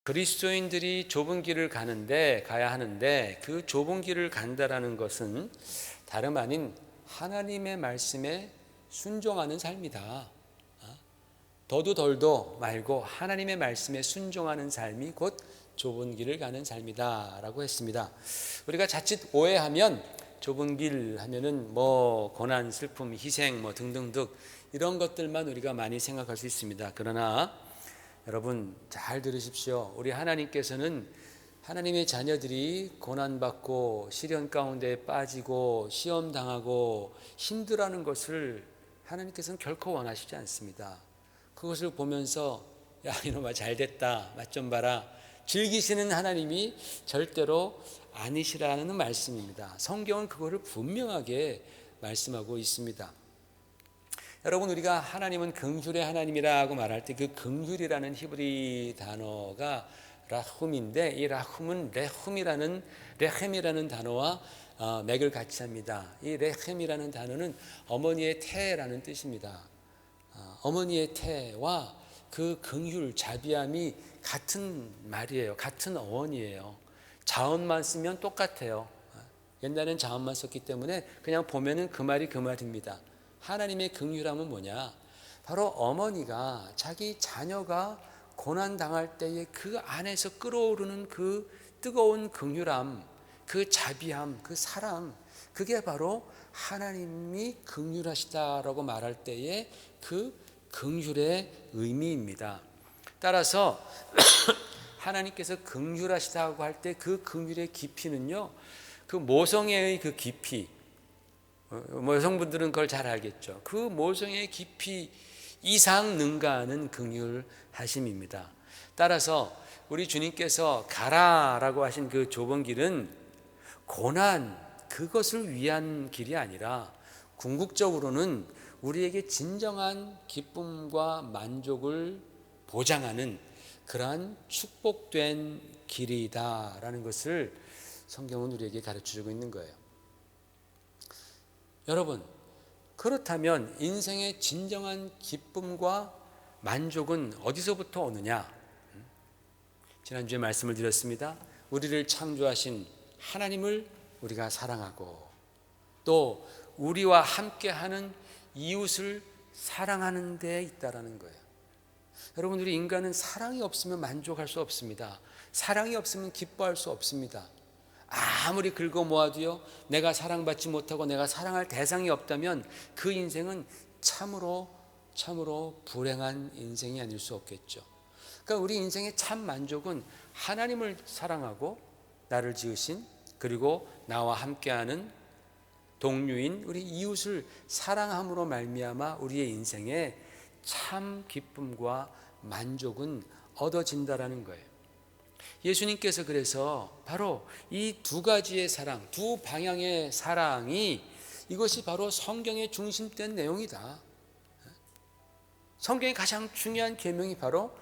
그리스도인들이 좁은 길을 가야 하는데 그 좁은 길을 간다라는 것은 다름 아닌 하나님의 말씀에 순종하는 삶이다. 더도 덜도 말고 하나님의 말씀에 순종하는 삶이 곧 좁은 길을 가는 삶이다 라고 했습니다. 우리가 자칫 오해하면 좁은 길 하면은 고난, 슬픔, 희생 등등등 이런 것들만 우리가 많이 생각할 수 있습니다. 그러나 여러분 잘 들으십시오. 우리 하나님께서는 하나님의 자녀들이 고난받고 시련 가운데 빠지고 시험당하고 힘들어하는 것을 하나님께서는 결코 원하시지 않습니다. 그것을 보면서 야 이놈아 잘됐다 맛 좀 봐라 즐기시는 하나님이 절대로 아니시라는 말씀입니다. 성경은 그거를 분명하게 말씀하고 있습니다. 여러분 우리가 하나님은 긍휼의 하나님이라고 말할 때 그 긍휼이라는 히브리 단어가 라훔인데 이 라훔은 레헴이라는 단어와 맥을 같이 합니다. 이 레헴이라는 단어는 어머니의 태라는 뜻입니다. 어머니의 태와 그 긍휼, 자비함이 같은 말이에요. 같은 어원이에요. 자언만 쓰면 똑같아요. 옛날엔 자언만 썼기 때문에 그냥 보면은 그 말이 그 말입니다. 하나님의 긍휼함은 뭐냐? 바로 어머니가 자기 자녀가 고난당할 때에 그 안에서 끓어오르는 그 뜨거운 긍휼함, 그 자비함, 그 사랑, 그게 바로 하나님이 긍휼하시다라고 말할 때에 그 긍휼의 의미입니다. 따라서 하나님께서 긍휼하시다고 할 때 그 긍휼의 깊이는요, 그 모성애의 그 깊이, 여성분들은 그걸 잘 알겠죠. 그 모성애의 깊이 이상 능가하는 긍휼하심입니다. 따라서 우리 주님께서 가라라고 하신 그 좁은 길은 고난, 그것을 위한 길이 아니라 궁극적으로는 우리에게 진정한 기쁨과 만족을 보장하는 그러한 축복된 길이다라는 것을 성경은 우리에게 가르쳐주고 있는 거예요. 여러분, 그렇다면 인생의 진정한 기쁨과 만족은 어디서부터 오느냐? 지난주에 말씀을 드렸습니다. 우리를 창조하신 하나님을 우리가 사랑하고 또 우리와 함께하는 이웃을 사랑하는 데 있다라는 거예요. 여러분, 우리 인간은 사랑이 없으면 만족할 수 없습니다. 사랑이 없으면 기뻐할 수 없습니다. 아무리 긁어 모아도요, 내가 사랑받지 못하고 내가 사랑할 대상이 없다면 그 인생은 참으로 불행한 인생이 아닐 수 없겠죠. 그러니까 우리 인생의 참 만족은 하나님을 사랑하고 나를 지으신 그리고 나와 함께하는 동료인 우리 이웃을 사랑함으로 말미암아 우리의 인생에 참 기쁨과 만족은 얻어진다라는 거예요. 예수님께서 그래서 바로 이 두 가지의 사랑, 두 방향의 사랑이 이것이 바로 성경의 중심된 내용이다. 성경의 가장 중요한 계명이 바로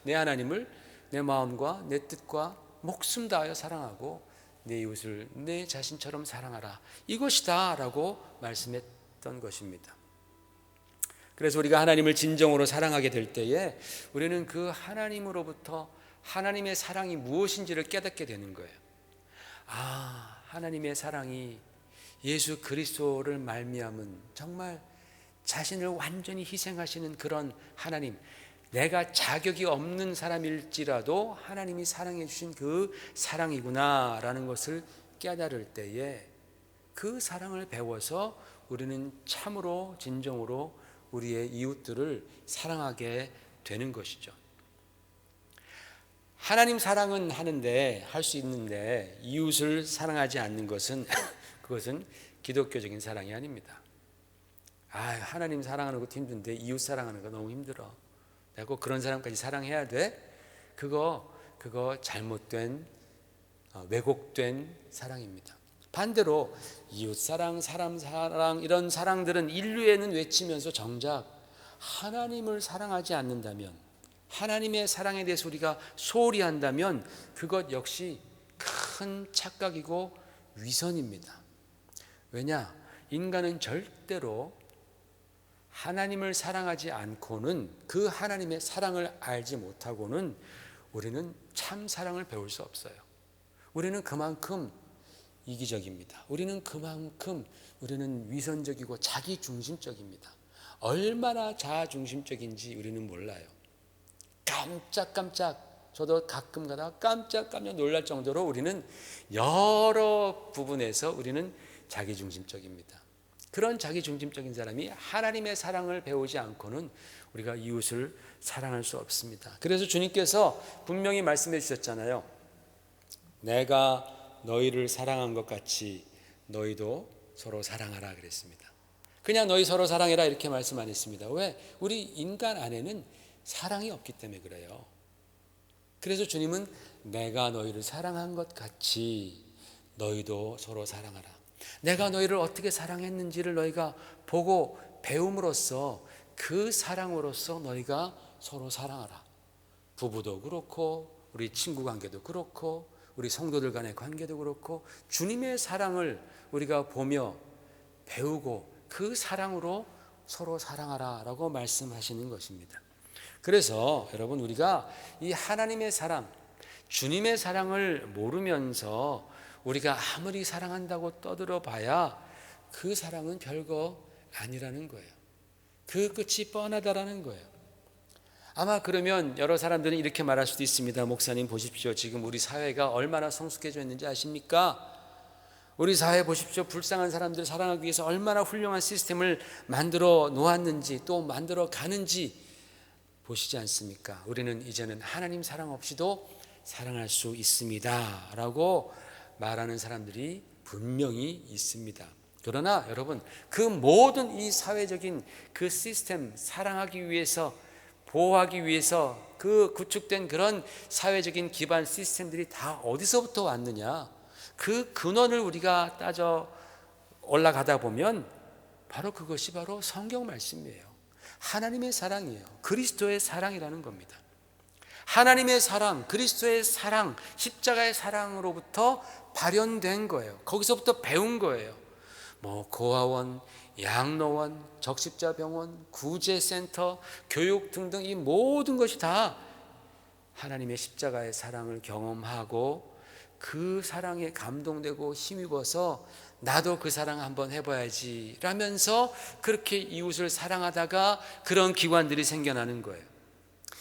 내 하나님을 내 마음과 내 뜻과 목숨 다하여 사랑하고 내 이웃을 내 자신처럼 사랑하라. 이것이다 라고 말씀했던 것입니다. 그래서 우리가 하나님을 진정으로 사랑하게 될 때에 우리는 그 하나님으로부터 하나님의 사랑이 무엇인지를 깨닫게 되는 거예요. 하나님의 사랑이 예수 그리스도를 말미암은 정말 자신을 완전히 희생하시는 그런 하나님, 내가 자격이 없는 사람일지라도 하나님이 사랑해 주신 그 사랑이구나 라는 것을 깨달을 때에 그 사랑을 배워서 우리는 참으로 진정으로 우리의 이웃들을 사랑하게 되는 것이죠. 하나님 사랑은 하는데 할 수 있는데 이웃을 사랑하지 않는 것은 그것은 기독교적인 사랑이 아닙니다. 하나님 사랑하는 것도 힘든데 이웃 사랑하는 거 너무 힘들어. 내가 꼭 그런 사람까지 사랑해야 돼? 그거 잘못된 왜곡된 사랑입니다. 반대로 이웃 사랑, 사람 사랑 이런 사랑들은 인류에는 외치면서 정작 하나님을 사랑하지 않는다면, 하나님의 사랑에 대해서 우리가 소홀히 한다면 그것 역시 큰 착각이고 위선입니다. 왜냐? 인간은 절대로 하나님을 사랑하지 않고는, 그 하나님의 사랑을 알지 못하고는 우리는 참 사랑을 배울 수 없어요. 우리는 그만큼 이기적입니다. 우리는 위선적이고 자기중심적입니다. 얼마나 자아중심적인지 우리는 몰라요. 저도 가끔 가다가 깜짝깜짝 놀랄 정도로 우리는 여러 부분에서 우리는 자기중심적입니다. 그런 자기중심적인 사람이 하나님의 사랑을 배우지 않고는 우리가 이웃을 사랑할 수 없습니다. 그래서 주님께서 분명히 말씀해 주셨잖아요. 내가 너희를 사랑한 것 같이 너희도 서로 사랑하라 그랬습니다. 그냥 너희 서로 사랑해라 이렇게 말씀 안 했습니다. 왜? 우리 인간 안에는 사랑이 없기 때문에 그래요. 그래서 주님은 내가 너희를 사랑한 것 같이 너희도 서로 사랑하라. 내가 너희를 어떻게 사랑했는지를 너희가 보고 배움으로써 그 사랑으로서 너희가 서로 사랑하라. 부부도 그렇고 우리 친구 관계도 그렇고 우리 성도들 간의 관계도 그렇고 주님의 사랑을 우리가 보며 배우고 그 사랑으로 서로 사랑하라라고 말씀하시는 것입니다. 그래서 여러분 우리가 이 하나님의 사랑, 주님의 사랑을 모르면서 우리가 아무리 사랑한다고 떠들어 봐야 그 사랑은 별거 아니라는 거예요. 그 끝이 뻔하다라는 거예요. 아마 그러면 여러 사람들은 이렇게 말할 수도 있습니다. 목사님 보십시오. 지금 우리 사회가 얼마나 성숙해져 있는지 아십니까? 우리 사회 보십시오. 불쌍한 사람들 사랑하기 위해서 얼마나 훌륭한 시스템을 만들어 놓았는지 또 만들어 가는지 보시지 않습니까? 우리는 이제는 하나님 사랑 없이도 사랑할 수 있습니다 라고 말하는 사람들이 분명히 있습니다. 그러나 여러분 그 모든 이 사회적인 그 시스템 사랑하기 위해서 보호하기 위해서 그 구축된 그런 사회적인 기반 시스템들이 다 어디서부터 왔느냐? 그 근원을 우리가 따져 올라가다 보면 바로 그것이 바로 성경 말씀이에요. 하나님의 사랑이에요. 그리스도의 사랑이라는 겁니다. 하나님의 사랑, 그리스도의 사랑, 십자가의 사랑으로부터 발현된 거예요. 거기서부터 배운 거예요. 고아원, 양로원, 적십자병원, 구제센터, 교육 등등 이 모든 것이 다 하나님의 십자가의 사랑을 경험하고 그 사랑에 감동되고 힘입어서 나도 그 사랑 한번 해봐야지 라면서 그렇게 이웃을 사랑하다가 그런 기관들이 생겨나는 거예요.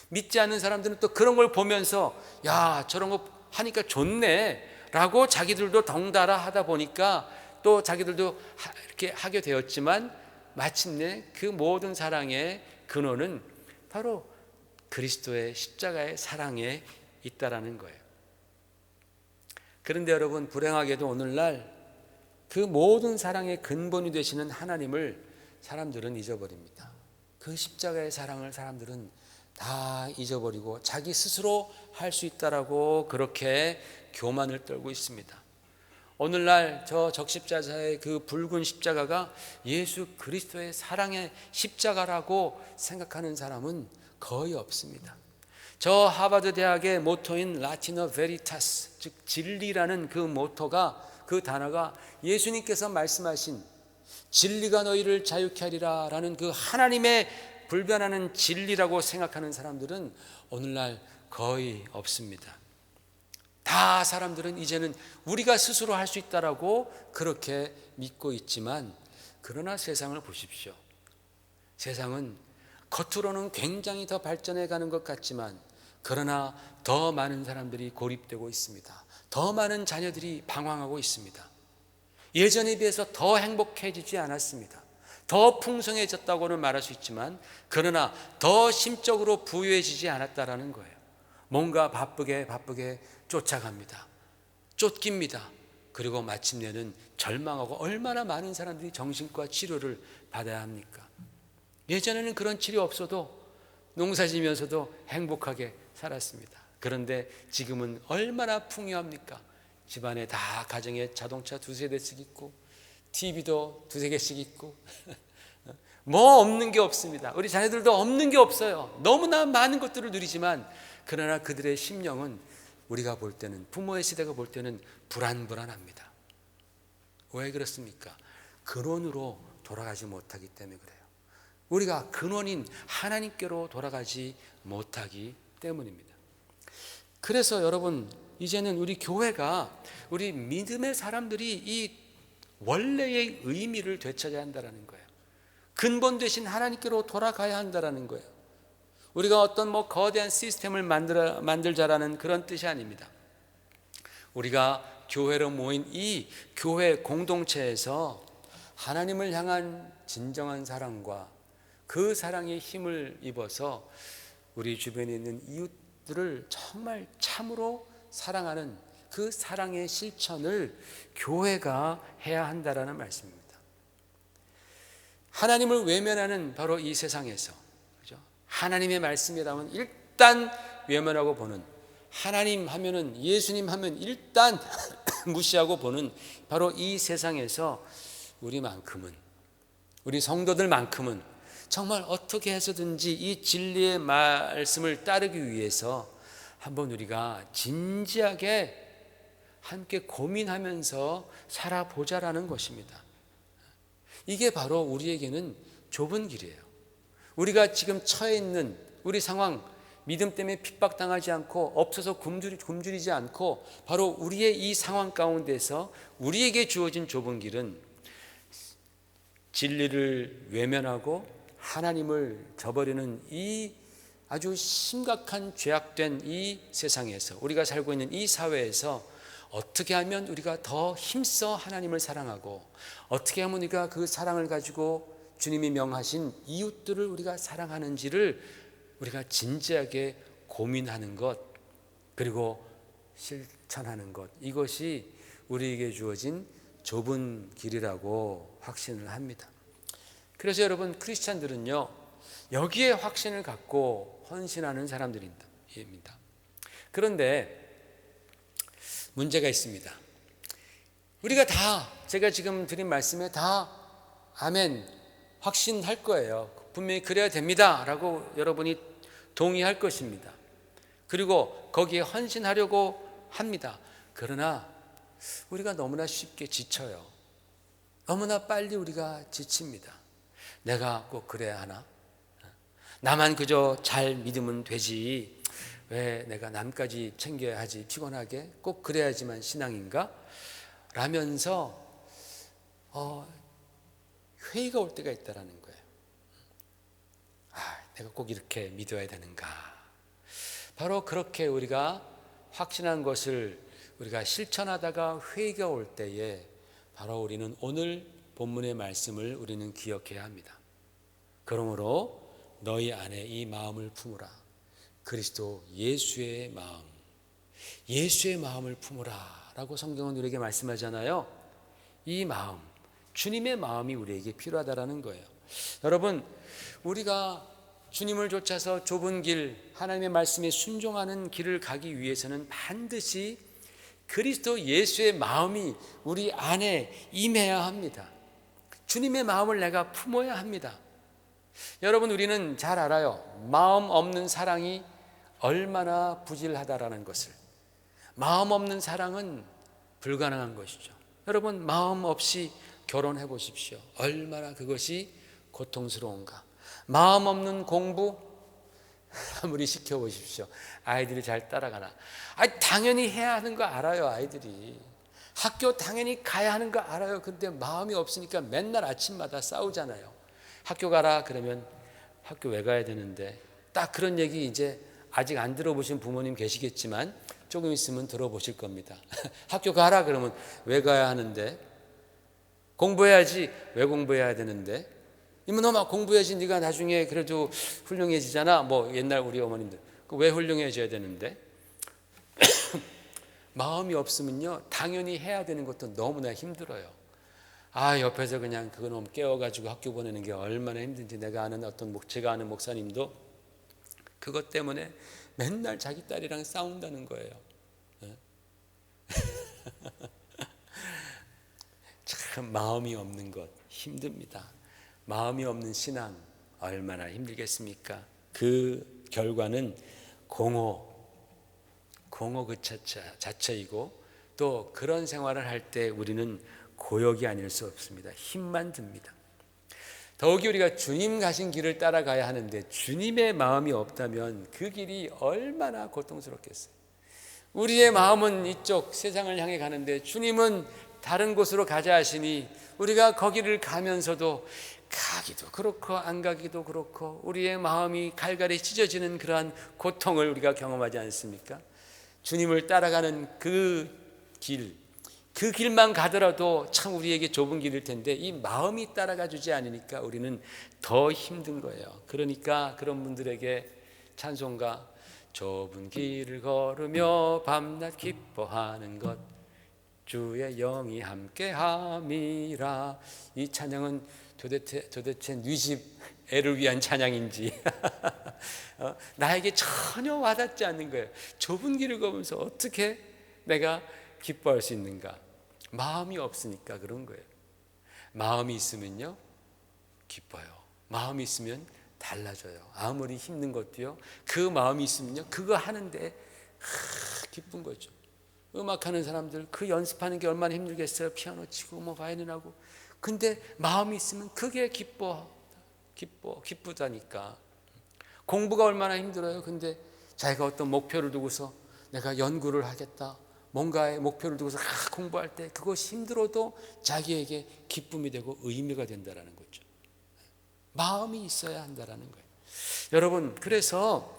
믿지 않는 사람들은 또 그런 걸 보면서 야 저런 거 하니까 좋네 라고 자기들도 덩달아 하다 보니까 또 자기들도 이렇게 하게 되었지만 마침내 그 모든 사랑의 근원은 바로 그리스도의 십자가의 사랑에 있다라는 거예요. 그런데 여러분 불행하게도 오늘날 그 모든 사랑의 근본이 되시는 하나님을 사람들은 잊어버립니다. 그 십자가의 사랑을 사람들은 다 잊어버리고 자기 스스로 할 수 있다라고 그렇게 교만을 떨고 있습니다. 오늘날 저 적십자의 그 붉은 십자가가 예수 그리스도의 사랑의 십자가라고 생각하는 사람은 거의 없습니다. 저 하버드 대학의 모토인 라티너 베리타스, 즉 진리라는 그 모토가 그 단어가 예수님께서 말씀하신 진리가 너희를 자유케 하리라 라는 그 하나님의 불변하는 진리라고 생각하는 사람들은 오늘날 거의 없습니다. 다 사람들은 이제는 우리가 스스로 할 수 있다라고 그렇게 믿고 있지만 그러나 세상을 보십시오. 세상은 겉으로는 굉장히 더 발전해 가는 것 같지만 그러나 더 많은 사람들이 고립되고 있습니다. 더 많은 자녀들이 방황하고 있습니다. 예전에 비해서 더 행복해지지 않았습니다. 더 풍성해졌다고는 말할 수 있지만 그러나 더 심적으로 부유해지지 않았다라는 거예요. 뭔가 바쁘게 쫓아갑니다. 쫓깁니다. 그리고 마침내는 절망하고 얼마나 많은 사람들이 정신과 치료를 받아야 합니까? 예전에는 그런 치료 없어도 농사지면서도 행복하게 살았습니다. 그런데 지금은 얼마나 풍요합니까? 집안에 다 가정에 자동차 2-3대씩 있고 TV도 2-3개씩 있고 뭐 없는 게 없습니다. 우리 자녀들도 없는 게 없어요. 너무나 많은 것들을 누리지만 그러나 그들의 심령은 우리가 볼 때는 부모의 시대가 볼 때는 불안합니다. 왜 그렇습니까? 근원으로 돌아가지 못하기 때문에 그래요. 우리가 근원인 하나님께로 돌아가지 못하기 때문입니다. 그래서 여러분, 이제는 우리 교회가, 우리 믿음의 사람들이 이 원래의 의미를 되찾아야 한다는 거예요. 근본 되신 하나님께로 돌아가야 한다는 거예요. 우리가 어떤 거대한 시스템을 만들자라는 그런 뜻이 아닙니다. 우리가 교회로 모인 이 교회 공동체에서 하나님을 향한 진정한 사랑과 그 사랑의 힘을 입어서 우리 주변에 있는 이웃들을 정말 참으로 사랑하는 그 사랑의 실천을 교회가 해야 한다라는 말씀입니다. 하나님을 외면하는 바로 이 세상에서, 그죠? 하나님의 말씀이라면 일단 외면하고 보는, 하나님 하면은, 예수님 하면 일단 무시하고 보는 바로 이 세상에서 우리만큼은, 우리 성도들만큼은 정말 어떻게 해서든지 이 진리의 말씀을 따르기 위해서 한번 우리가 진지하게 함께 고민하면서 살아보자라는 것입니다. 이게 바로 우리에게는 좁은 길이에요. 우리가 지금 처해 있는 우리 상황, 믿음 때문에 핍박당하지 않고 없어서 굶주리지 않고 바로 우리의 이 상황 가운데서 우리에게 주어진 좁은 길은 진리를 외면하고 하나님을 저버리는 이 아주 심각한 죄악된 이 세상에서, 우리가 살고 있는 이 사회에서 어떻게 하면 우리가 더 힘써 하나님을 사랑하고, 어떻게 하면 우리가 그 사랑을 가지고 주님이 명하신 이웃들을 우리가 사랑하는지를 우리가 진지하게 고민하는 것, 그리고 실천하는 것, 이것이 우리에게 주어진 좁은 길이라고 확신을 합니다. 그래서 여러분, 크리스찬들은요, 여기에 확신을 갖고 헌신하는 사람들입니다. 그런데 문제가 있습니다. 우리가 다, 제가 지금 드린 말씀에 다 아멘, 확신할 거예요. 분명히 그래야 됩니다 라고 여러분이 동의할 것입니다. 그리고 거기에 헌신하려고 합니다. 그러나 우리가 너무나 쉽게 지쳐요. 너무나 빨리 우리가 지칩니다. 내가 꼭 그래야 하나? 나만 그저 잘 믿으면 되지, 왜 내가 남까지 챙겨야 하지, 피곤하게 꼭 그래야지만 신앙인가? 라면서 회의가 올 때가 있다라는 거예요. 내가 꼭 이렇게 믿어야 되는가? 바로 그렇게 우리가 확신한 것을 우리가 실천하다가 회의가 올 때에 바로 우리는 오늘 본문의 말씀을 우리는 기억해야 합니다. 그러므로 너희 안에 이 마음을 품으라. 그리스도 예수의 마음, 예수의 마음을 품으라 라고 성경은 우리에게 말씀하잖아요. 이 마음, 주님의 마음이 우리에게 필요하다라는 거예요. 여러분, 우리가 주님을 쫓아서 좁은 길, 하나님의 말씀에 순종하는 길을 가기 위해서는 반드시 그리스도 예수의 마음이 우리 안에 임해야 합니다. 주님의 마음을 내가 품어야 합니다. 여러분, 우리는 잘 알아요. 마음 없는 사랑이 얼마나 부질하다라는 것을. 마음 없는 사랑은 불가능한 것이죠. 여러분, 마음 없이 결혼해 보십시오. 얼마나 그것이 고통스러운가. 마음 없는 공부 아무리 시켜보십시오. 아이들이 잘 따라가나? 당연히 해야 하는 거 알아요. 아이들이 학교 당연히 가야 하는 거 알아요. 근데 마음이 없으니까 맨날 아침마다 싸우잖아요. 학교 가라 그러면 학교 왜 가야 되는데, 딱 그런 얘기 이제 아직 안 들어보신 부모님 계시겠지만 조금 있으면 들어보실 겁니다. 학교 가라 그러면 왜 가야 하는데, 공부해야지 왜 공부해야 되는데, 이놈아 공부해야지 네가 나중에 그래도 훌륭해지잖아. 뭐 옛날 우리 어머님들 왜 훌륭해져야 되는데. 마음이 없으면요 당연히 해야 되는 것도 너무나 힘들어요. 옆에서 그냥 그놈 깨워가지고 학교 보내는 게 얼마나 힘든지 제가 아는 목사님도 그것 때문에 맨날 자기 딸이랑 싸운다는 거예요. 참 마음이 없는 것 힘듭니다. 마음이 없는 신앙 얼마나 힘들겠습니까? 그 결과는 공허 그 자체이고, 또 그런 생활을 할 때 우리는 고역이 아닐 수 없습니다. 힘만 듭니다. 더욱이 우리가 주님 가신 길을 따라가야 하는데 주님의 마음이 없다면 그 길이 얼마나 고통스럽겠어요. 우리의 마음은 이쪽 세상을 향해 가는데 주님은 다른 곳으로 가자 하시니 우리가 거기를 가면서도 가기도 그렇고 안 가기도 그렇고 우리의 마음이 갈갈이 찢어지는 그러한 고통을 우리가 경험하지 않습니까? 주님을 따라가는 그 길만 가더라도 참 우리에게 좁은 길일 텐데 이 마음이 따라가 주지 않으니까 우리는 더 힘든 거예요. 그러니까 그런 분들에게 찬송가 좁은 길을 걸으며 밤낮 기뻐하는 것 주의 영이 함께함이라. 이 찬양은 도대체 뉘집 애를 위한 찬양인지 나에게 전혀 와닿지 않는 거예요. 좁은 길을 걸으면서 어떻게 내가 기뻐할 수 있는가? 마음이 없으니까 그런 거예요. 마음이 있으면요 기뻐요. 마음이 있으면 달라져요. 아무리 힘든 것도요 그 마음이 있으면요 그거 하는데 기쁜 거죠. 음악하는 사람들 그 연습하는 게 얼마나 힘들겠어요. 피아노 치고 뭐 바이올린 하고. 근데 마음이 있으면 그게 기쁘다니까. 공부가 얼마나 힘들어요. 근데 자기가 어떤 목표를 두고서 내가 연구를 하겠다, 뭔가의 목표를 두고서 공부할 때 그것이 힘들어도 자기에게 기쁨이 되고 의미가 된다는 거죠. 마음이 있어야 한다는 거예요. 여러분, 그래서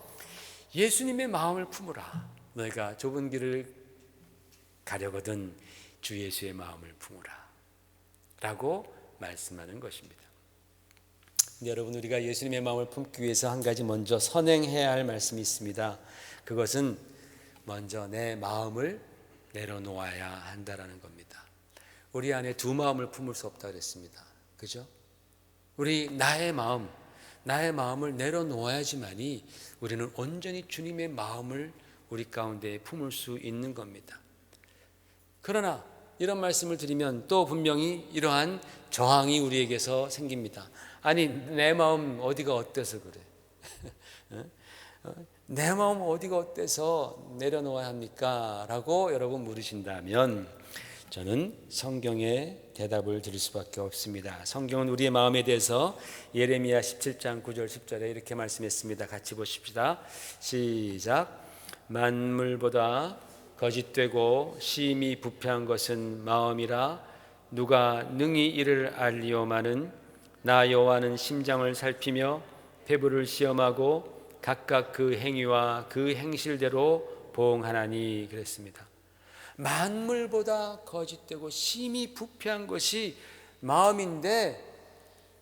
예수님의 마음을 품으라. 너희가 좁은 길을 가려거든 주 예수의 마음을 품으라 라고 말씀하는 것입니다. 근데 여러분, 우리가 예수님의 마음을 품기 위해서 한 가지 먼저 선행해야 할 말씀이 있습니다. 그것은 먼저 내 마음을 내려놓아야 한다라는 겁니다. 우리 안에 두 마음을 품을 수 없다 그랬습니다. 그죠? 우리 나의 마음을 내려놓아야지만이 우리는 온전히 주님의 마음을 우리 가운데 품을 수 있는 겁니다. 그러나 이런 말씀을 드리면 또 분명히 이러한 저항이 우리에게서 생깁니다. 아니, 내 마음 어디가 어때서 그래? 내 마음 어디가 어때서 내려놓아야 합니까? 라고 여러분 물으신다면 저는 성경의 대답을 드릴 수밖에 없습니다. 성경은 우리의 마음에 대해서 예레미야 17장 9절 10절에 이렇게 말씀했습니다. 같이 보십시다. 시작. 만물보다 거짓되고 심히 부패한 것은 마음이라 누가 능히 이를 알리오마는 나 여호와는 심장을 살피며 배부를 시험하고 각각 그 행위와 그 행실대로 보응하나니 그랬습니다. 만물보다 거짓되고 심히 부패한 것이 마음인데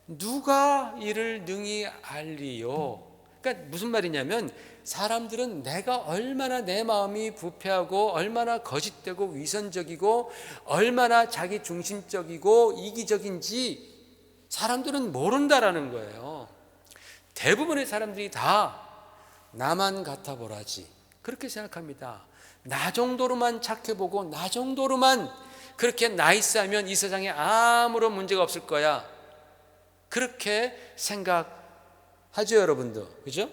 누가 이를 능히 알리요? 그러니까 무슨 말이냐면 사람들은 내가 얼마나 내 마음이 부패하고 얼마나 거짓되고 위선적이고 얼마나 자기 중심적이고 이기적인지 사람들은 모른다라는 거예요. 대부분의 사람들이 다 나만 같아 보라지 그렇게 생각합니다. 나 정도로만 착해보고 나 정도로만 그렇게 나이스하면 이 세상에 아무런 문제가 없을 거야. 그렇게 생각하죠, 여러분도. 그죠?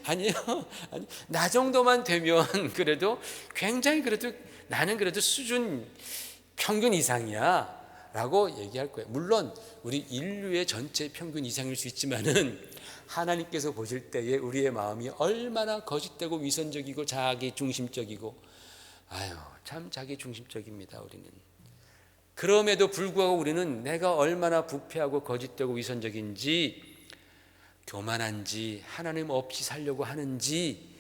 아니에요. 아니, 나 정도만 되면 그래도 굉장히 나는 그래도 수준 평균 이상이야 라고 얘기할 거예요. 물론 우리 인류의 전체 평균 이상일 수 있지만은 하나님께서 보실 때에 우리의 마음이 얼마나 거짓되고 위선적이고 자기 중심적이고 참 자기 중심적입니다. 우리는. 그럼에도 불구하고 우리는 내가 얼마나 부패하고 거짓되고 위선적인지 교만한지 하나님 없이 살려고 하는지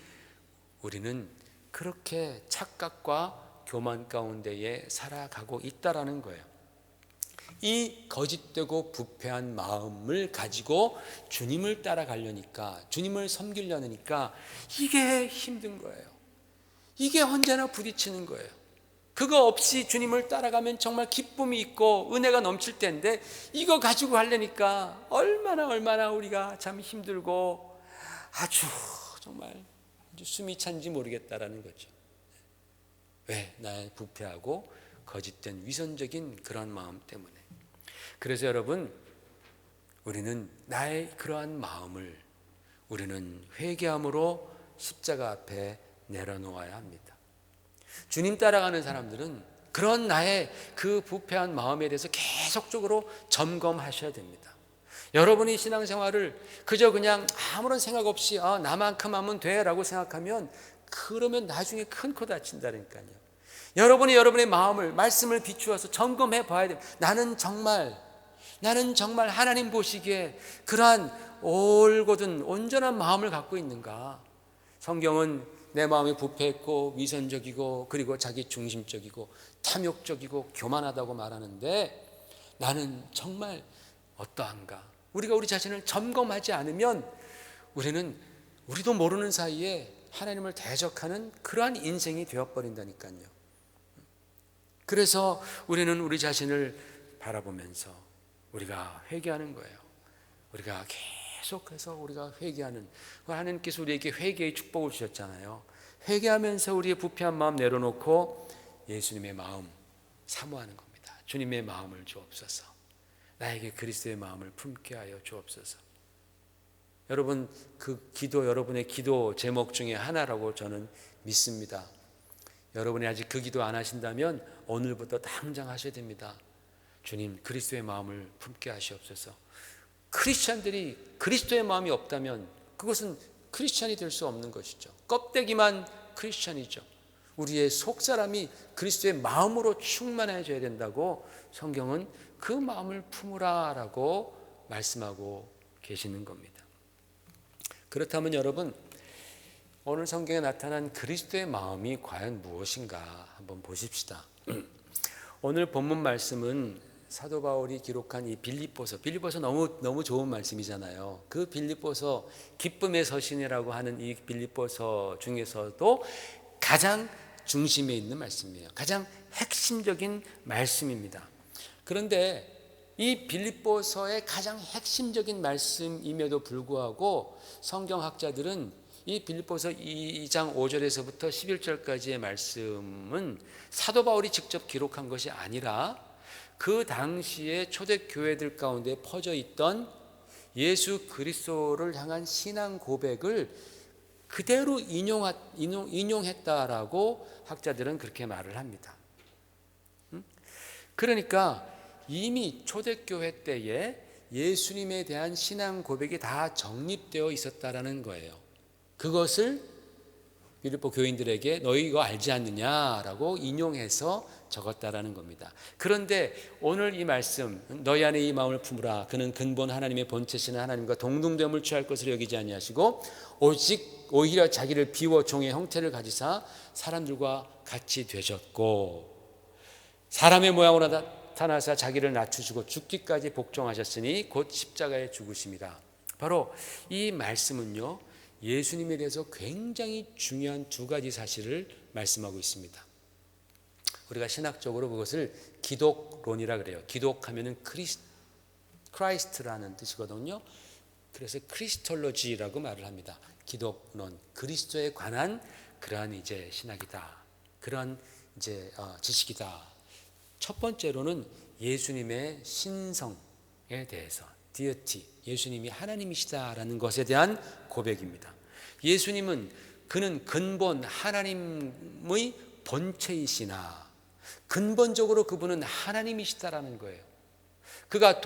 우리는 그렇게 착각과 교만 가운데에 살아가고 있다라는 거예요. 이 거짓되고 부패한 마음을 가지고 주님을 따라가려니까 주님을 섬기려니까 이게 힘든 거예요. 이게 언제나 부딪히는 거예요. 그거 없이 주님을 따라가면 정말 기쁨이 있고 은혜가 넘칠 텐데 이거 가지고 하려니까 얼마나 우리가 참 힘들고 아주 정말 숨이 찬지 모르겠다라는 거죠. 왜? 나의 부패하고 거짓된 위선적인 그런 마음 때문에. 그래서 여러분, 우리는 나의 그러한 마음을 우리는 회개함으로 십자가 앞에 내려놓아야 합니다. 주님 따라가는 사람들은 그런 나의 그 부패한 마음에 대해서 계속적으로 점검하셔야 됩니다. 여러분이 신앙생활을 그저 그냥 아무런 생각 없이 나만큼 하면 돼 라고 생각하면 그러면 나중에 큰 코 다친다니까요. 여러분이 여러분의 마음을, 말씀을 비추어서 점검해 봐야 돼요. 나는 정말 하나님 보시기에 그러한 올곧은 온전한 마음을 갖고 있는가? 성경은 내 마음이 부패했고 위선적이고 그리고 자기 중심적이고 탐욕적이고 교만하다고 말하는데 나는 정말 어떠한가? 우리가 우리 자신을 점검하지 않으면 우리도 모르는 사이에 하나님을 대적하는 그러한 인생이 되어버린다니까요. 그래서 우리는 우리 자신을 바라보면서 우리가 회개하는 거예요. 우리가 계속해서 우리가 회개하는, 하나님께서 우리에게 회개의 축복을 주셨잖아요. 회개하면서 우리의 부패한 마음 내려놓고 예수님의 마음 사모하는 겁니다. 주님의 마음을 주옵소서. 나에게 그리스도의 마음을 품게 하여 주옵소서. 여러분, 그 기도, 여러분의 기도 제목 중에 하나라고 저는 믿습니다. 여러분이 아직 그 기도 안 하신다면 오늘부터 당장 하셔야 됩니다. 주님, 그리스도의 마음을 품게 하시옵소서. 크리스찬들이 그리스도의 마음이 없다면 그것은 크리스찬이 될 수 없는 것이죠. 껍데기만 크리스찬이죠. 우리의 속사람이 그리스도의 마음으로 충만해져야 된다고 성경은 그 마음을 품으라라고 말씀하고 계시는 겁니다. 그렇다면 여러분, 오늘 성경에 나타난 그리스도의 마음이 과연 무엇인가 한번 보십시다. 오늘 본문 말씀은 사도 바울이 기록한 이 빌립보서 너무 좋은 말씀이잖아요. 그 빌립보서, 기쁨의 서신이라고 하는 이 빌립보서 중에서도 가장 중심에 있는 말씀이에요. 가장 핵심적인 말씀입니다. 그런데 이 빌립보서의 가장 핵심적인 말씀임에도 불구하고 성경학자들은 이 빌립보서 2장 5절에서부터 11절까지의 말씀은 사도 바울이 직접 기록한 것이 아니라 그 당시에 초대교회들 가운데 퍼져 있던 예수 그리스도를 향한 신앙 고백을 그대로 인용했다라고 학자들은 그렇게 말을 합니다. 그러니까 이미 초대교회 때에 예수님에 대한 신앙 고백이 다 정립되어 있었다라는 거예요. 그것을 빌립보 교인들에게 너희 이거 알지 않느냐라고 인용해서 적었다라는 겁니다. 그런데 오늘 이 말씀, 너희 안에 이 마음을 품으라. 그는 근본 하나님의 본체시는 하나님과 동등됨을 취할 것을 여기지 아니하시고 오히려 자기를 비워 종의 형태를 가지사 사람들과 같이 되셨고 사람의 모양으로 나타나사 자기를 낮추시고 죽기까지 복종하셨으니 곧 십자가에 죽으심이라. 바로 이 말씀은요, 예수님에 대해서 굉장히 중요한 두 가지 사실을 말씀하고 있습니다. 우리가 신학적으로 그것을 기독론이라 그래요. 기독하면은 크라이스트라는 뜻이거든요. 그래서 크리스톨로지라고 말을 합니다. 기독론, 그리스도에 관한 그러한 이제 신학이다. 그러한 이제 지식이다. 첫 번째로는 예수님의 신성에 대해서, 디어티, 예수님이 하나님이시다라는 것에 대한 고백입니다. 예수님은 그는 근본 하나님의 본체이시나 근본적으로 그분은 하나님이시다라는 거예요. 그가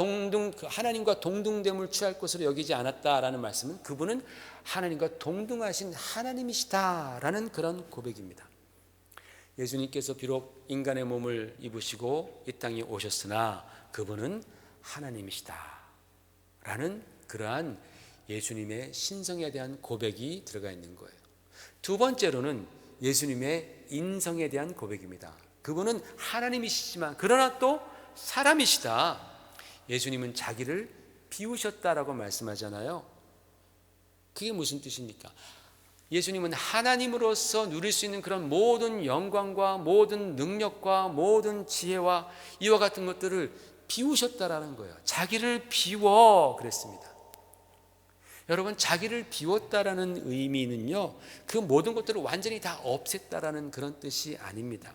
하나님과 동등됨을 취할 것으로 여기지 않았다라는 말씀은 그분은 하나님과 동등하신 하나님이시다라는 그런 고백입니다. 예수님께서 비록 인간의 몸을 입으시고 이 땅에 오셨으나 그분은 하나님이시다라는 그러한 예수님의 신성에 대한 고백이 들어가 있는 거예요. 두 번째로는 예수님의 인성에 대한 고백입니다. 그분은 하나님이시지만 그러나 또 사람이시다. 예수님은 자기를 비우셨다라고 말씀하잖아요. 그게 무슨 뜻입니까? 예수님은 하나님으로서 누릴 수 있는 그런 모든 영광과 모든 능력과 모든 지혜와 이와 같은 것들을 비우셨다라는 거예요. 자기를 비워 그랬습니다. 여러분, 자기를 비웠다라는 의미는요, 그 모든 것들을 완전히 다 없앴다라는 그런 뜻이 아닙니다.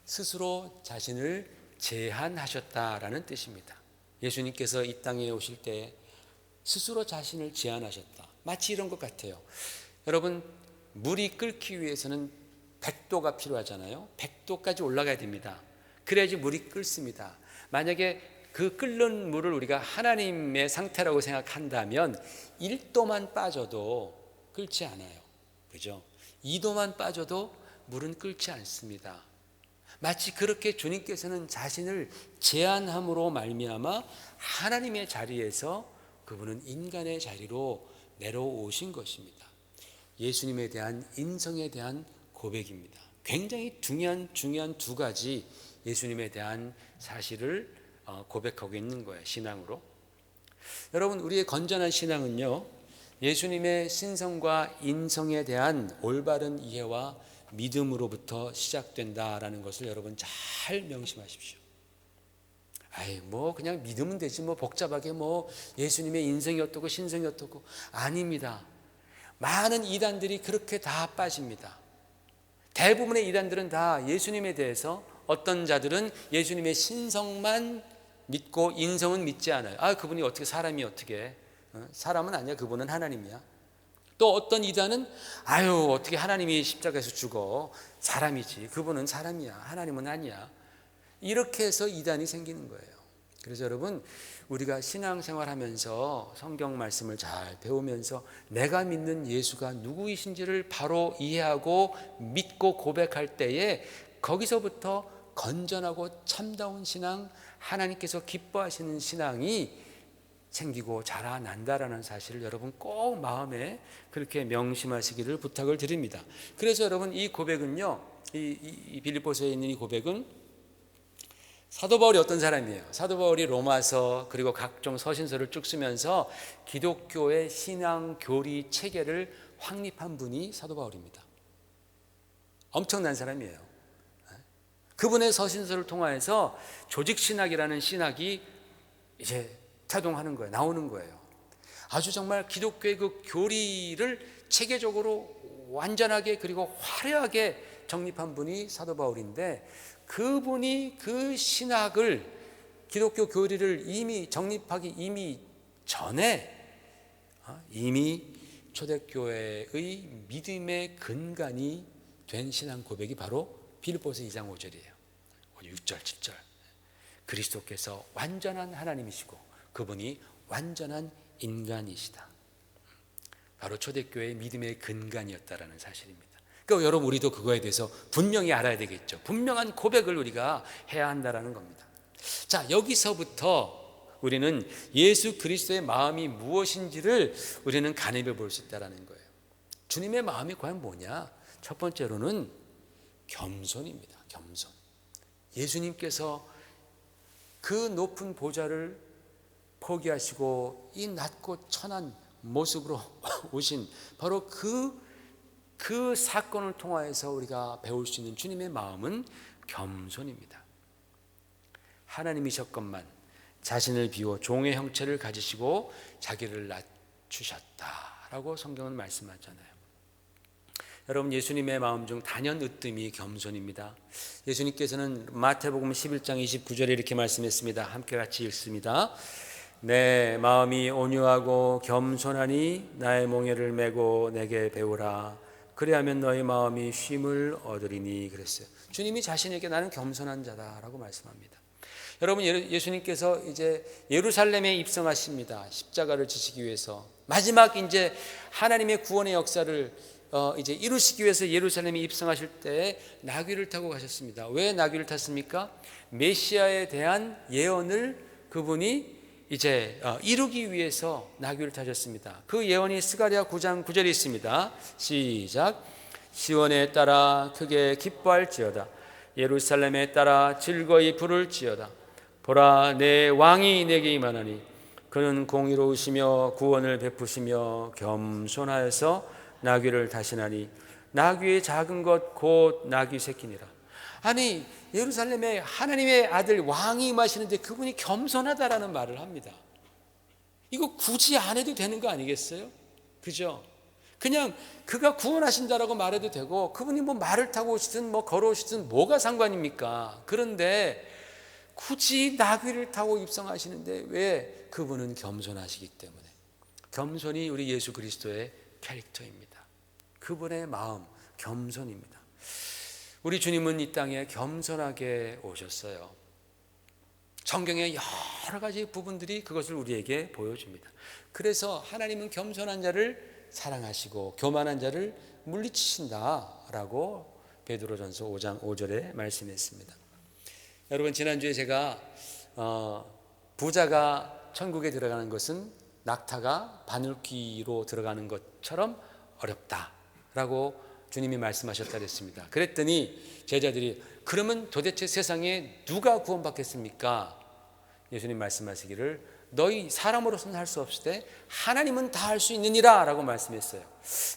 스스로 자신을 제한하셨다라는 뜻입니다. 예수님께서 이 땅에 오실 때 스스로 자신을 제한하셨다. 마치 이런 것 같아요. 여러분, 물이 끓기 위해서는 100도가 필요하잖아요. 100도까지 올라가야 됩니다. 그래야지 물이 끓습니다. 만약에 그 끓는 물을 우리가 하나님의 상태라고 생각한다면 1도만 빠져도 끓지 않아요. 그죠? 2도만 빠져도 물은 끓지 않습니다. 마치 그렇게 주님께서는 자신을 제한함으로 말미암아 하나님의 자리에서 그분은 인간의 자리로 내려오신 것입니다. 예수님에 대한 인성에 대한 고백입니다. 굉장히 중요한 두 가지 예수님에 대한 사실을 고백하고 있는 거예요. 신앙으로. 여러분, 우리의 건전한 신앙은요, 예수님의 신성과 인성에 대한 올바른 이해와 믿음으로부터 시작된다라는 것을 여러분 잘 명심하십시오. 뭐 그냥 믿으면 되지, 뭐 복잡하게 뭐 예수님의 인성이 어떻고 신성이 어떻고. 아닙니다. 많은 이단들이 그렇게 다 빠집니다. 대부분의 이단들은 다 예수님에 대해서, 어떤 자들은 예수님의 신성만 믿고 인성은 믿지 않아요. 그분이 어떻게, 사람이 어떻게, 사람은 아니야, 그분은 하나님이야. 또 어떤 이단은 어떻게 하나님이 십자가에서 죽어, 사람이지, 그분은 사람이야, 하나님은 아니야. 이렇게 해서 이단이 생기는 거예요. 그래서 여러분, 우리가 신앙생활하면서 성경 말씀을 잘 배우면서 내가 믿는 예수가 누구이신지를 바로 이해하고 믿고 고백할 때에 거기서부터 건전하고 참다운 신앙, 하나님께서 기뻐하시는 신앙이 생기고 자라난다라는 사실을 여러분 꼭 마음에 그렇게 명심하시기를 부탁을 드립니다. 그래서 여러분, 이 고백은요, 이 빌립보서에 있는 이 고백은 사도 바울이 어떤 사람이에요? 사도 바울이 로마서 그리고 각종 서신서를 쭉 쓰면서 기독교의 신앙 교리 체계를 확립한 분이 사도 바울입니다. 엄청난 사람이에요. 그분의 서신서를 통해서 조직신학이라는 신학이 이제 타동하는 거예요. 나오는 거예요. 아주 정말 기독교의 그 교리를 체계적으로 완전하게 그리고 화려하게 정립한 분이 사도 바울인데, 그분이 그 신학을, 기독교 교리를 이미 정립하기 전에 이미 초대교회의 믿음의 근간이 된 신앙 고백이 바로 빌립보서 2장 5절이에요. 6절 7절. 그리스도께서 완전한 하나님이시고 그분이 완전한 인간이시다. 바로 초대교회의 믿음의 근간이었다라는 사실입니다. 그러니까 여러분, 우리도 그거에 대해서 분명히 알아야 되겠죠. 분명한 고백을 우리가 해야 한다라는 겁니다. 자, 여기서부터 우리는 예수 그리스도의 마음이 무엇인지를 우리는 가늠해 볼 수 있다는 거예요. 주님의 마음이 과연 뭐냐? 첫 번째로는 겸손입니다. 겸손. 예수님께서 그 높은 보좌를 포기하시고 이 낮고 천한 모습으로 오신 바로 그 사건을 통하여서 우리가 배울 수 있는 주님의 마음은 겸손입니다. 하나님이셨건만 자신을 비워 종의 형체를 가지시고 자기를 낮추셨다라고 성경은 말씀하잖아요. 여러분, 예수님의 마음 중 단연 으뜸이 겸손입니다. 예수님께서는 마태복음 11장 29절에 이렇게 말씀했습니다. 함께 같이 읽습니다. 내 마음이 온유하고 겸손하니 나의 몽에를 메고 내게 배우라. 그리하면 너희 마음이 쉼을 얻으리니 그랬어요. 주님이 자신에게 나는 겸손한 자다라고 말씀합니다. 여러분, 예수님께서 이제 예루살렘에 입성하십니다. 십자가를 지시기 위해서 마지막 이제 하나님의 구원의 역사를 이제 이루시기 위해서 예루살렘에 입성하실 때 나귀를 타고 가셨습니다. 왜 나귀를 탔습니까? 메시아에 대한 예언을 그분이 이제 이루기 위해서 나귀를 타셨습니다. 그 예언이 스가랴 9장 9절에 있습니다. 시작. 시온에 따라 크게 기뻐할지어다. 예루살렘에 따라 즐거이 부를지어다. 보라, 내 왕이 내게 임하나니 그는 공의로우시며 구원을 베푸시며 겸손하여서 나귀를 타시나니 나귀의 작은 것 곧 나귀 새끼니라. 아니, 예루살렘에 하나님의 아들 왕이 임하시는데 그분이 겸손하다라는 말을 합니다. 이거 굳이 안 해도 되는 거 아니겠어요? 그죠? 그냥 그가 구원하신다라고 말해도 되고 그분이 뭐 말을 타고 오시든 뭐 걸어오시든 뭐가 상관입니까? 그런데 굳이 나귀를 타고 입성하시는데 왜? 그분은 겸손하시기 때문에. 겸손이 우리 예수 그리스도의 캐릭터입니다. 그분의 마음, 겸손입니다. 우리 주님은 이 땅에 겸손하게 오셨어요. 성경의 여러 가지 부분들이 그것을 우리에게 보여줍니다. 그래서 하나님은 겸손한 자를 사랑하시고 교만한 자를 물리치신다라고 베드로전서 5장 5절에 말씀했습니다. 여러분, 지난주에 제가 부자가 천국에 들어가는 것은 낙타가 바늘귀로 들어가는 것처럼 어렵다라고 주님이 말씀하셨다 그랬습니다. 그랬더니 제자들이 그러면 도대체 세상에 누가 구원받겠습니까? 예수님 말씀하시기를 너희 사람으로서는 할 수 없을 때 하나님은 다 할 수 있느니라 라고 말씀했어요.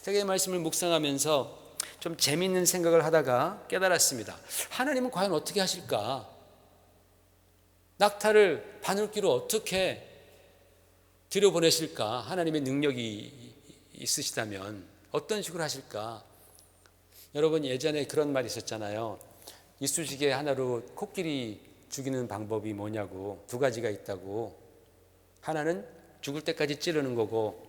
제가 이 말씀을 묵상하면서 좀 재미있는 생각을 하다가 깨달았습니다. 하나님은 과연 어떻게 하실까? 낙타를 바늘귀로 어떻게 들여보내실까? 하나님의 능력이 있으시다면 어떤 식으로 하실까? 여러분, 예전에 그런 말이 있었잖아요. 이쑤시개 하나로 코끼리 죽이는 방법이 뭐냐고. 두 가지가 있다고. 하나는 죽을 때까지 찌르는 거고,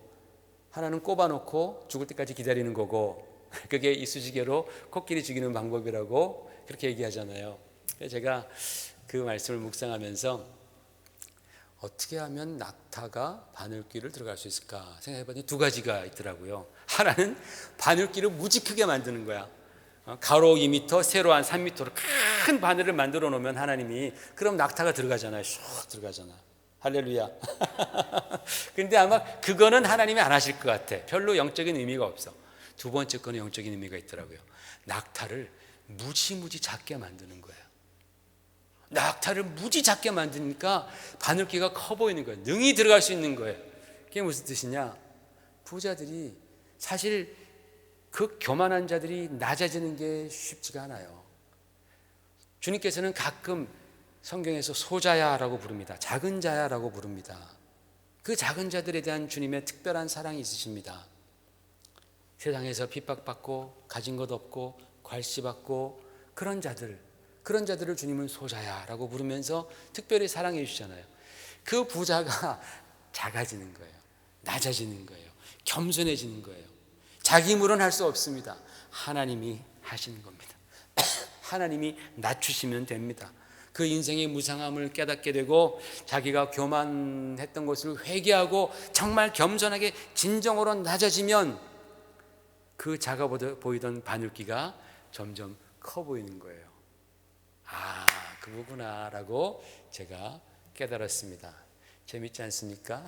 하나는 꼽아놓고 죽을 때까지 기다리는 거고, 그게 이쑤시개로 코끼리 죽이는 방법이라고 그렇게 얘기하잖아요. 제가 그 말씀을 묵상하면서 어떻게 하면 낙타가 바늘귀를 들어갈 수 있을까 생각해봤더니 두 가지가 있더라고요. 하나는 바늘귀를 무지 크게 만드는 거야. 가로 2m, 세로 한 3m로 큰 바늘을 만들어 놓으면 하나님이, 그럼 낙타가 들어가잖아요. 슉 들어가잖아. 할렐루야. 근데 아마 그거는 하나님이 안 하실 것 같아. 별로 영적인 의미가 없어. 두 번째 거는 영적인 의미가 있더라고요. 낙타를 무지무지 작게 만드는 거예요. 낙타를 무지 작게 만드니까 바늘귀가 커 보이는 거예요. 능히 들어갈 수 있는 거예요. 그게 무슨 뜻이냐? 부자들이 사실 그 교만한 자들이 낮아지는 게 쉽지가 않아요. 주님께서는 가끔 성경에서 소자야라고 부릅니다. 작은 자야라고 부릅니다. 그 작은 자들에 대한 주님의 특별한 사랑이 있으십니다. 세상에서 핍박받고 가진 것 없고 괄시받고 그런 자들을 주님은 소자야라고 부르면서 특별히 사랑해 주시잖아요. 그 부자가 작아지는 거예요. 낮아지는 거예요. 겸손해지는 거예요. 자기 힘으로는 할 수 없습니다. 하나님이 하시는 겁니다. 하나님이 낮추시면 됩니다. 그 인생의 무상함을 깨닫게 되고 자기가 교만했던 것을 회개하고 정말 겸손하게 진정으로 낮아지면 그 작아 보이던 바늘귀가 점점 커 보이는 거예요. 아, 그거구나 라고 제가 깨달았습니다. 재밌지 않습니까?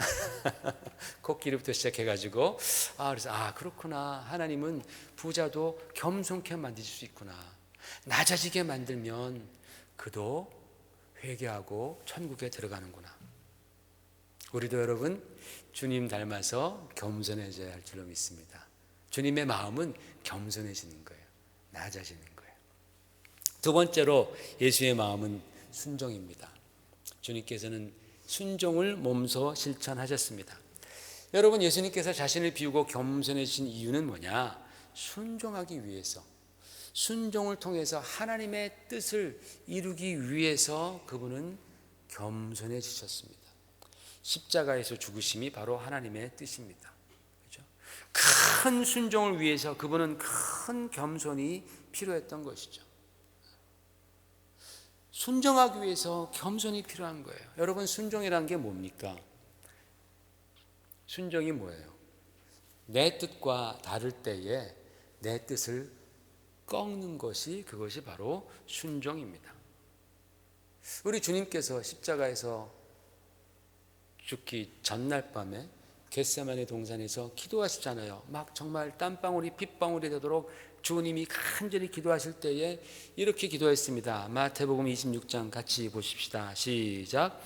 코끼리부터 시작해가지고 그래서 그렇구나. 하나님은 부자도 겸손케 만드실 수 있구나. 낮아지게 만들면 그도 회개하고 천국에 들어가는구나. 우리도 여러분 주님 닮아서 겸손해져야 할 줄로 믿습니다. 주님의 마음은 겸손해지는 거예요. 낮아지는 거예요. 두 번째로 예수의 마음은 순종입니다. 주님께서는 순종을 몸소 실천하셨습니다. 여러분, 예수님께서 자신을 비우고 겸손해지신 이유는 뭐냐? 순종하기 위해서, 순종을 통해서 하나님의 뜻을 이루기 위해서 그분은 겸손해지셨습니다. 십자가에서 죽으심이 바로 하나님의 뜻입니다. 그렇죠? 큰 순종을 위해서 그분은 큰 겸손이 필요했던 것이죠. 순종하기 위해서 겸손이 필요한 거예요. 여러분, 순종이라는 게 뭡니까? 순종이 뭐예요? 내 뜻과 다를 때에 내 뜻을 꺾는 것이, 그것이 바로 순종입니다. 우리 주님께서 십자가에서 죽기 전날 밤에 겟세마네 동산에서 기도하시잖아요. 막 정말 땀방울이 핏방울이 되도록 주님이 간절히 기도하실 때에 이렇게 기도했습니다. 마태복음 26장 같이 보십시다. 시작.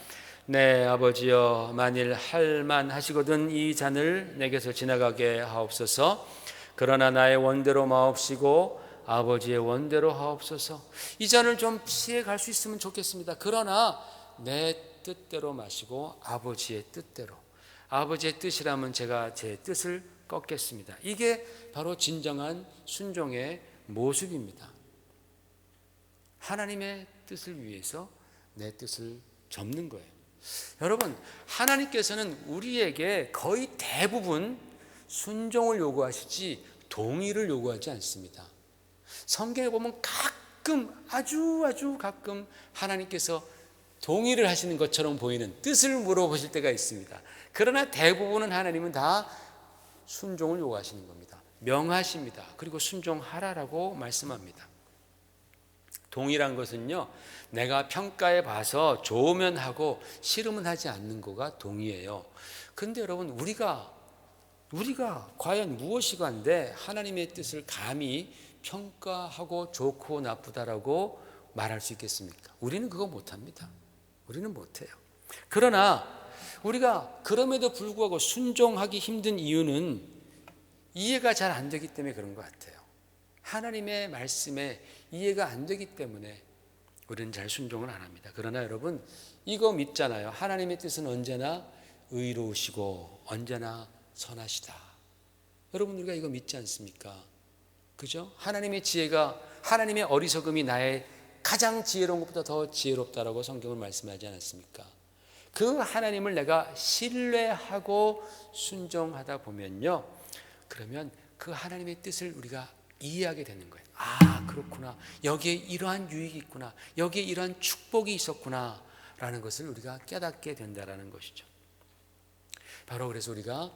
네, 아버지여, 만일 할만하시거든 이 잔을 내게서 지나가게 하옵소서. 그러나 나의 원대로 마옵시고 아버지의 원대로 하옵소서. 이 잔을 좀 피해 갈 수 있으면 좋겠습니다. 그러나 내 뜻대로 마시고 아버지의 뜻대로. 아버지의 뜻이라면 제가 제 뜻을 꺾겠습니다. 이게 바로 진정한 순종의 모습입니다. 하나님의 뜻을 위해서 내 뜻을 접는 거예요. 여러분, 하나님께서는 우리에게 거의 대부분 순종을 요구하시지 동의를 요구하지 않습니다. 성경에 보면 가끔, 아주 가끔 하나님께서 동의를 하시는 것처럼 보이는, 뜻을 물어보실 때가 있습니다. 그러나 대부분은 하나님은 다 순종을 요구하시는 겁니다. 명하십니다. 그리고 순종하라라고 말씀합니다. 동의란 것은요, 내가 평가해 봐서 좋으면 하고 싫으면 하지 않는 거가 동의예요. 그런데 여러분, 우리가 과연 무엇이간데 하나님의 뜻을 감히 평가하고 좋고 나쁘다라고 말할 수 있겠습니까? 우리는 그거 못합니다. 우리는 못해요. 그러나 우리가 그럼에도 불구하고 순종하기 힘든 이유는 이해가 잘 안 되기 때문에 그런 것 같아요. 하나님의 말씀에 이해가 안 되기 때문에 우리는 잘 순종을 안 합니다. 그러나 여러분, 이거 믿잖아요. 하나님의 뜻은 언제나 의로우시고 언제나 선하시다. 여러분, 우리가 이거 믿지 않습니까? 그죠? 하나님의 지혜가, 하나님의 어리석음이 나의 가장 지혜로운 것보다 더 지혜롭다라고 성경을 말씀하지 않았습니까? 그 하나님을 내가 신뢰하고 순종하다 보면요, 그러면 그 하나님의 뜻을 우리가 이해하게 되는 거예요. 아, 그렇구나. 여기에 이러한 유익이 있구나. 여기에 이러한 축복이 있었구나 라는 것을 우리가 깨닫게 된다라는 것이죠. 바로 그래서 우리가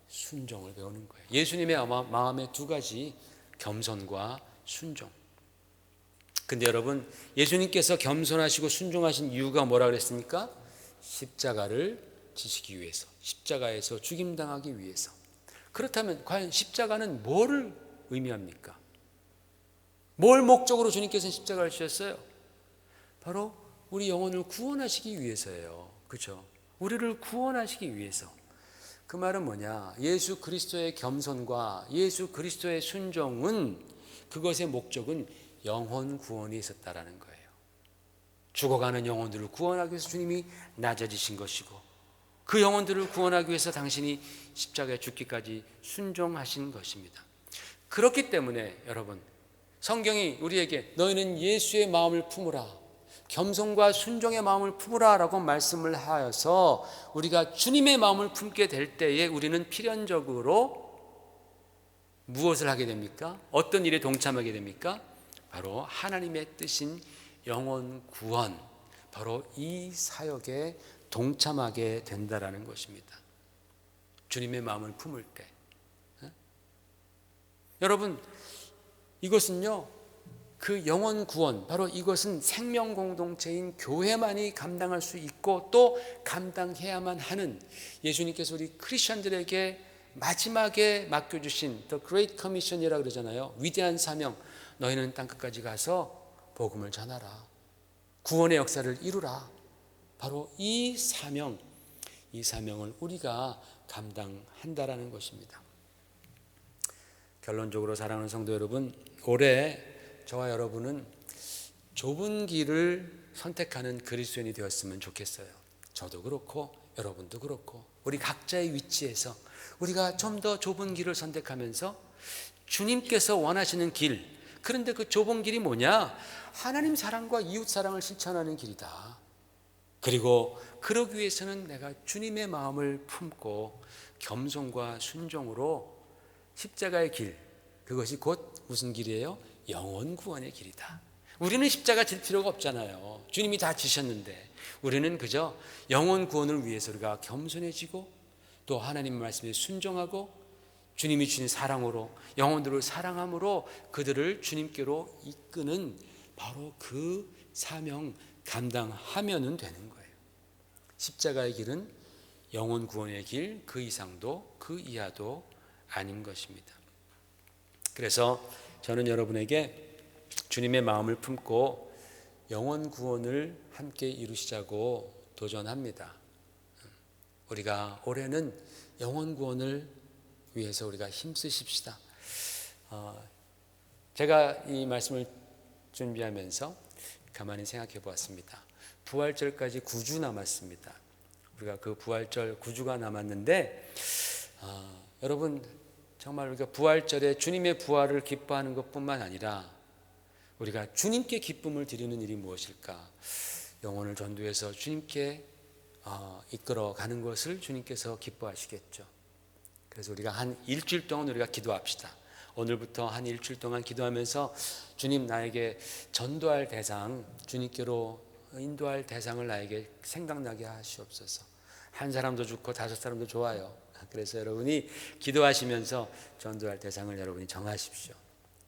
순종을 배우는 거예요. 예수님의 마음의 두 가지, 겸손과 순종. 근데 여러분, 예수님께서 겸손하시고 순종하신 이유가 뭐라 그랬습니까? 십자가를 지시기 위해서, 십자가에서 죽임당하기 위해서. 그렇다면 과연 십자가는 뭐를 의미합니까? 뭘 목적으로 주님께서는 십자가를 지셨어요? 바로 우리 영혼을 구원하시기 위해서예요. 그렇죠? 우리를 구원하시기 위해서. 그 말은 뭐냐? 예수 그리스도의 겸손과 예수 그리스도의 순종은, 그것의 목적은 영혼 구원이 있었다라는 거예요. 죽어가는 영혼들을 구원하기 위해서 주님이 낮아지신 것이고, 그 영혼들을 구원하기 위해서 당신이 십자가에 죽기까지 순종하신 것입니다. 그렇기 때문에 여러분, 성경이 우리에게 너희는 예수의 마음을 품으라, 겸손과 순종의 마음을 품으라 라고 말씀을 하여서 우리가 주님의 마음을 품게 될 때에 우리는 필연적으로 무엇을 하게 됩니까? 어떤 일에 동참하게 됩니까? 바로 하나님의 뜻인 영혼 구원, 바로 이 사역에 동참하게 된다라는 것입니다. 주님의 마음을 품을 때. 여러분, 이것은요, 그 영혼 구원, 바로 이것은 생명 공동체인 교회만이 감당할 수 있고 또 감당해야만 하는, 예수님께서 우리 크리스천들에게 마지막에 맡겨주신 The Great Commission이라고 그러잖아요. 위대한 사명, 너희는 땅끝까지 가서 복음을 전하라, 구원의 역사를 이루라. 바로 이 사명, 이 사명을 우리가 감당한다라는 것입니다. 결론적으로 사랑하는 성도 여러분, 올해 저와 여러분은 좁은 길을 선택하는 그리스도인이 되었으면 좋겠어요. 저도 그렇고 여러분도 그렇고 우리 각자의 위치에서 우리가 좀 더 좁은 길을 선택하면서 주님께서 원하시는 길, 그런데 그 좁은 길이 뭐냐? 하나님 사랑과 이웃 사랑을 실천하는 길이다. 그리고 그러기 위해서는 내가 주님의 마음을 품고 겸손과 순종으로 십자가의 길, 그것이 곧 무슨 길이에요? 영혼 구원의 길이다. 우리는 십자가 질 필요가 없잖아요. 주님이 다 지셨는데 우리는 그저 영혼 구원을 위해서 우리가 겸손해지고 또 하나님 말씀에 순종하고 주님이 주신 사랑으로 영혼들을 사랑함으로 그들을 주님께로 이끄는 바로 그 사명 감당하면 되는 거예요. 십자가의 길은 영혼 구원의 길, 그 이상도 그 이하도 아닌 것입니다. 그래서 저는 여러분에게 주님의 마음을 품고 영혼 구원을 함께 이루시자고 도전합니다. 우리가 올해는 영혼 구원을 위해서 우리가 힘쓰십시다. 제가 이 말씀을 준비하면서 가만히 생각해 보았습니다. 부활절까지 9주 남았습니다. 우리가 그 부활절 9주가 남았는데 여러분, 정말 우리가 부활절에 주님의 부활을 기뻐하는 것뿐만 아니라 우리가 주님께 기쁨을 드리는 일이 무엇일까? 영혼을 전도해서 주님께 이끌어가는 것을 주님께서 기뻐하시겠죠. 그래서 우리가 한 일주일 동안 우리가 기도합시다. 오늘부터 한 일주일 동안 기도하면서 주님, 나에게 전도할 대상, 주님께로 인도할 대상을 나에게 생각나게 하시옵소서. 한 사람도 좋고 5 사람도 좋아요. 그래서 여러분이 기도하시면서 전도할 대상을 여러분이 정하십시오.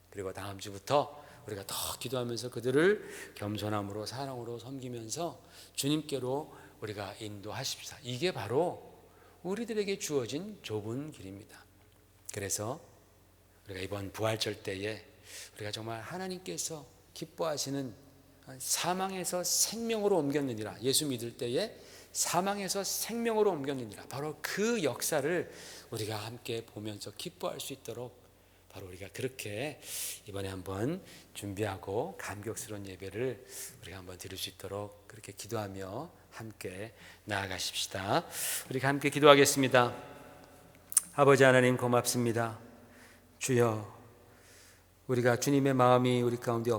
그리고 다음 주부터 우리가 더 기도하면서 그들을 겸손함으로 사랑으로 섬기면서 주님께로 우리가 인도하십시다. 이게 바로 우리들에게 주어진 좁은 길입니다. 그래서 우리가 이번 부활절 때에 우리가 정말 하나님께서 기뻐하시는 사망에서 생명으로 옮겼느니라, 예수 믿을 때에 사망에서 생명으로 옮겼느니라, 바로 그 역사를 우리가 함께 보면서 기뻐할 수 있도록 바로 우리가 그렇게 이번에 한번 준비하고 감격스러운 예배를 우리가 한번 드릴 수 있도록 그렇게 기도하며 함께 나아가십시다. 우리가 함께 기도하겠습니다. 아버지 하나님 고맙습니다. 주여, 우리가 주님의 마음이 우리 가운데